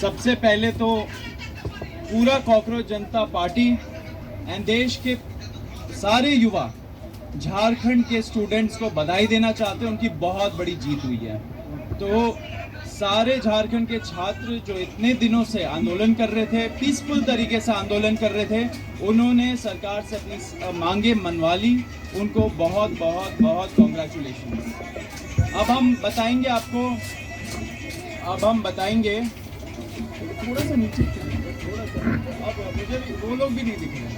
सबसे पहले तो पूरा कॉकरोच जनता पार्टी एंड देश के सारे युवा झारखंड के स्टूडेंट्स को बधाई देना चाहते हैं। उनकी बहुत बड़ी जीत हुई है। तो सारे झारखंड के छात्र जो इतने दिनों से आंदोलन कर रहे थे, पीसफुल तरीके से आंदोलन कर रहे थे, उन्होंने सरकार से अपनी मांगे मनवा ली। उनको बहुत बहुत बहुत कॉन्ग्रेचुलेशन। अब हम बताएंगे थोड़ा सा नीचे, थोड़ा सा, अब मुझे भी वो लोग भी नहीं दिख रहे।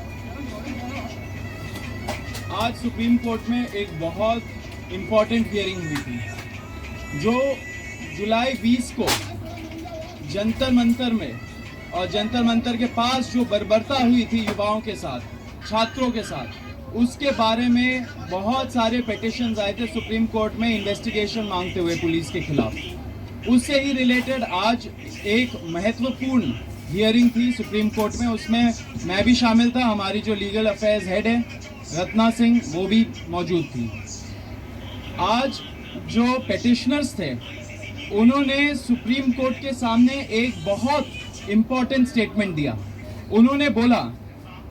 आज सुप्रीम कोर्ट में एक बहुत इम्पोर्टेंट हियरिंग हुई थी, जो जुलाई 20 को जंतर मंतर में और जंतर मंतर के पास जो बर्बरता हुई थी युवाओं के साथ, छात्रों के साथ, उसके बारे में बहुत सारे पिटिशंस आए थे सुप्रीम कोर्ट में इन्वेस्टिगेशन मांगते हुए पुलिस के खिलाफ। उससे ही रिलेटेड आज एक महत्वपूर्ण हियरिंग थी सुप्रीम कोर्ट में। उसमें मैं भी शामिल था, हमारी जो लीगल अफेयर्स हेड है रत्ना सिंह, वो भी मौजूद थी। आज जो पिटिशनर्स थे उन्होंने सुप्रीम कोर्ट के सामने एक बहुत इम्पोर्टेंट स्टेटमेंट दिया। उन्होंने बोला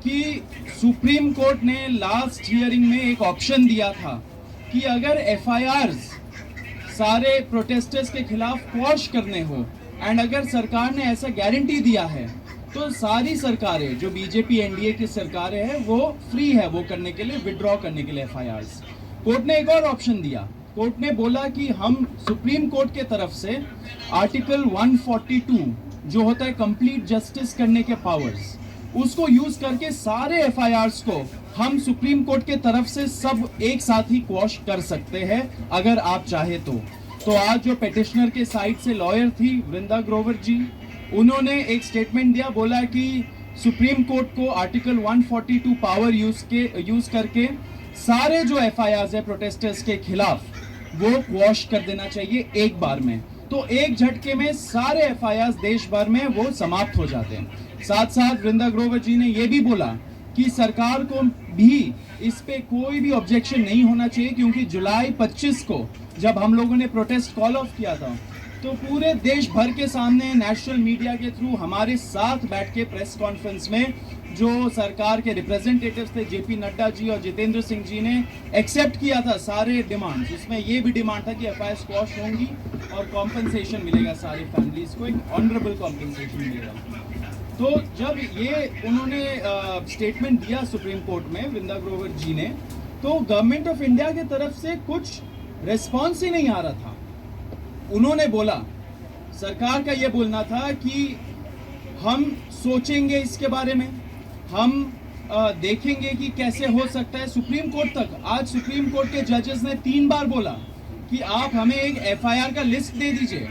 कि सुप्रीम कोर्ट ने लास्ट हियरिंग में एक ऑप्शन दिया था कि अगर एफआईआर्स सारे प्रोटेस्टर्स के खिलाफ क्वॉश करने हो, एंड अगर सरकार ने ऐसा गारंटी दिया है, तो सारी सरकारें जो बीजेपी एनडीए की सरकारें हैं वो फ्री है वो करने के लिए, विड्रॉ करने के लिए एफआईआर्स। कोर्ट ने एक और ऑप्शन दिया। कोर्ट ने बोला कि हम सुप्रीम कोर्ट के तरफ से आर्टिकल 142 जो होता है कंप्लीट जस्टिस करने के पावर्स, उसको यूज करके सारे एफआईआर्स को हम सुप्रीम कोर्ट के तरफ से सब एक साथ ही क्वॉश कर सकते हैं अगर आप चाहे तो आज जो पिटिशनर के साइड से लॉयर थी वृंदा ग्रोवर जी, उन्होंने एक स्टेटमेंट दिया, बोला कि सुप्रीम कोर्ट को आर्टिकल 142 पावर यूज करके सारे जो एफआईआर्स है प्रोटेस्टर्स के खिलाफ वो क्वॉश कर देना चाहिए एक बार में। तो एक झटके में सारे एफआईआर्स देश भर में वो समाप्त हो जाते हैं। साथ साथ वृंदा ग्रोवर जी ने ये भी बोला कि सरकार को भी इस पे कोई भी ऑब्जेक्शन नहीं होना चाहिए, क्योंकि जुलाई 25 को जब हम लोगों ने प्रोटेस्ट कॉल ऑफ किया था तो पूरे देश भर के सामने नेशनल मीडिया के थ्रू हमारे साथ बैठ के प्रेस कॉन्फ्रेंस में जो सरकार के रिप्रेजेंटेटिव्स थे जेपी नड्डा जी और जितेंद्र सिंह जी ने एक्सेप्ट किया था सारे डिमांड्स। उसमें ये भी डिमांड था कि एफआईआर स्क्वॉश होंगी और कॉम्पनसेशन मिलेगा सारी फैमिलीज को, एक ऑनरेबल कॉम्पनसेशन मिलेगा। तो जब ये उन्होंने स्टेटमेंट दिया सुप्रीम कोर्ट में वृंदा ग्रोवर जी ने, तो गवर्नमेंट ऑफ इंडिया की तरफ से कुछ रिस्पॉन्स ही नहीं आ रहा था। उन्होंने बोला, सरकार का ये बोलना था कि हम सोचेंगे इसके बारे में, हम देखेंगे कि कैसे हो सकता है। सुप्रीम कोर्ट तक आज सुप्रीम कोर्ट के जजेस ने 3 बार बोला कि आप हमें एक एफआईआर का लिस्ट दे दीजिए,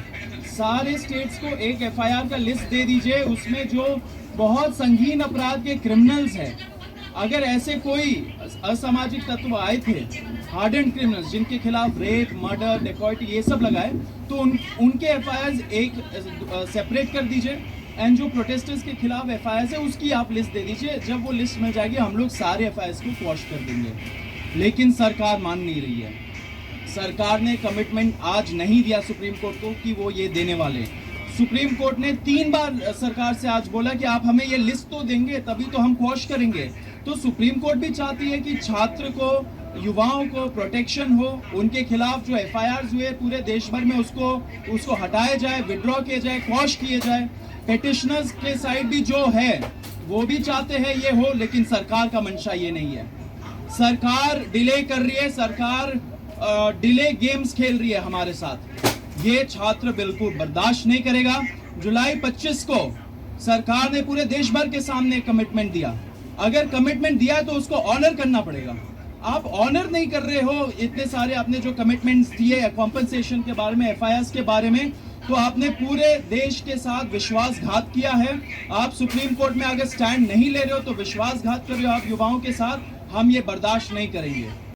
सारे स्टेट्स को एक एफआईआर का लिस्ट दे दीजिए, उसमें जो बहुत संगीन अपराध के क्रिमिनल्स हैं, अगर ऐसे कोई असामाजिक तत्व आए थे, हार्डेंड क्रिमिनल्स जिनके खिलाफ रेप, मर्डर, डेकॉइटी ये सब लगाए, तो उनके एफआईआर एक सेपरेट कर दीजिए, एंड जो प्रोटेस्टर्स के खिलाफ एफआईआर है उसकी आप लिस्ट दे दीजिए। जब वो लिस्ट मिल जाएगी हम लोग सारे एफआईआर को क्वॉश कर देंगे। लेकिन सरकार मान नहीं रही है। सरकार ने कमिटमेंट आज नहीं दिया सुप्रीम कोर्ट को कि वो ये देने वाले। सुप्रीम कोर्ट ने 3 बार सरकार से आज बोला कि आप हमें ये लिस्ट तो देंगे तभी तो हम क्वॉश करेंगे। तो सुप्रीम कोर्ट भी चाहती है कि छात्र को, युवाओं को प्रोटेक्शन हो, उनके खिलाफ जो एफआईआर्स हुए पूरे देश भर में उसको हटाया जाए, विड्रॉ किया जाए, क्वॉश किए जाए। पिटिशनर्स के साइड भी जो है वो भी चाहते हैं ये हो, लेकिन सरकार का मंशा ये नहीं है। सरकार डिले कर रही है, सरकार डिले गेम्स खेल रही है हमारे साथ। ये छात्र बिल्कुल बर्दाश्त नहीं करेगा। जुलाई 25 को सरकार ने पूरे देश भर के सामने कमिटमेंट दिया। अगर कमिटमेंट दिया है तो उसको ऑनर करना पड़ेगा। आप ऑनर नहीं कर रहे हो इतने सारे आपने जो कमिटमेंट्स दिए कॉम्पनसेशन के बारे में, एफआईआर्स के बारे में, तो आपने पूरे देश के साथ विश्वासघात किया है। आप सुप्रीम कोर्ट में अगर स्टैंड नहीं ले रहे हो तो विश्वासघात कर रहे हो आप युवाओं के साथ। हम ये बर्दाश्त नहीं करेंगे।